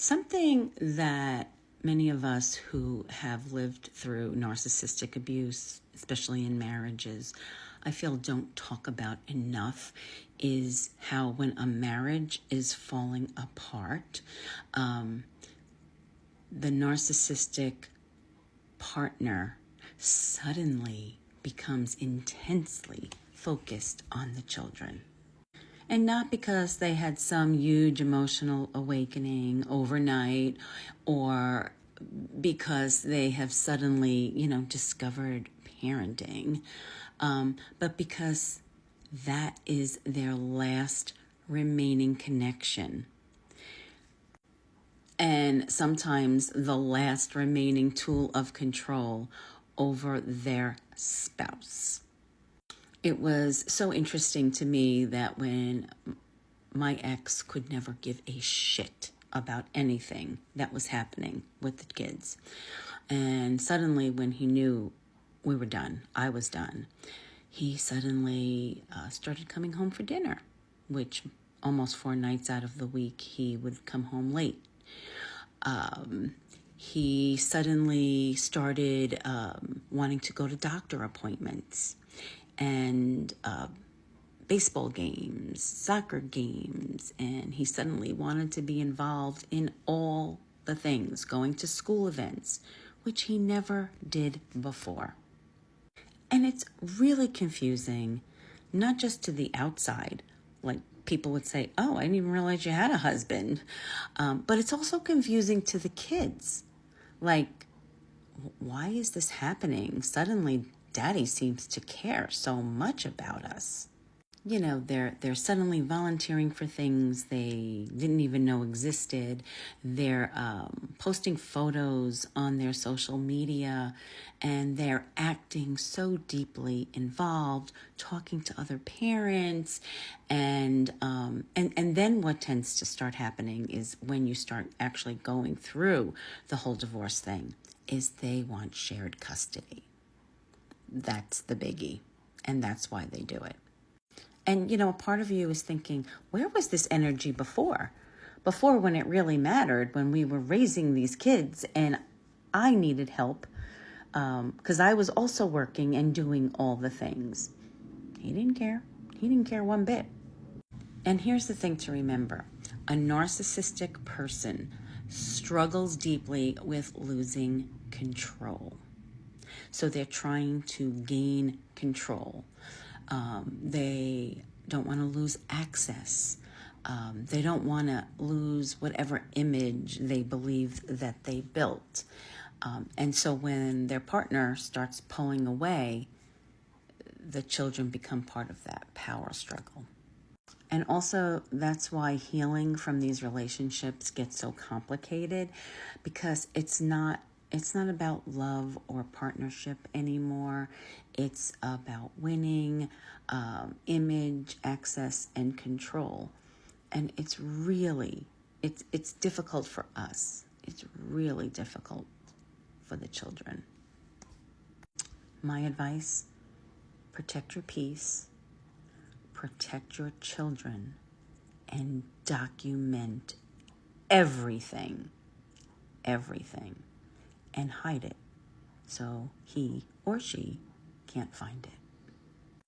Something that many of us who have lived through narcissistic abuse, especially in marriages, I feel don't talk about enough is how when a marriage is falling apart, the narcissistic partner suddenly becomes intensely focused on the children. And not because they had some huge emotional awakening overnight or because they have suddenly, discovered parenting, but because that is their last remaining connection. And sometimes the last remaining tool of control over their spouse. It was so interesting to me that when my ex could never give a shit about anything that was happening with the kids. And suddenly when he knew we were done, I was done, he suddenly started coming home for dinner, which almost 4 nights out of the week he would come home late. He suddenly started wanting to go to doctor appointments and baseball games, soccer games, and he suddenly wanted to be involved in all the things, going to school events, which he never did before. And it's really confusing, not just to the outside, like people would say, oh, I didn't even realize you had a husband, but it's also confusing to the kids. Like, why is this happening? Suddenly, Daddy seems to care so much about us. They're suddenly volunteering for things they didn't even know existed. They're posting photos on their social media, and they're acting so deeply involved, talking to other parents, and then what tends to start happening is when you start actually going through the whole divorce thing, is they want shared custody. That's the biggie, and that's why they do it. And, a part of you is thinking, where was this energy before? Before, when it really mattered, when we were raising these kids and I needed help because I was also working and doing all the things. He didn't care. He didn't care one bit. And here's the thing to remember. A narcissistic person struggles deeply with losing control. So they're trying to gain control. They don't want to lose access. They don't want to lose whatever image they believe that they built. And so when their partner starts pulling away, the children become part of that power struggle. And also, that's why healing from these relationships gets so complicated, because it's not about love or partnership anymore. It's about winning, image, access, and control. And it's difficult for us. It's really difficult for the children. My advice, protect your peace, protect your children, and document everything, and hide it so he or she can't find it.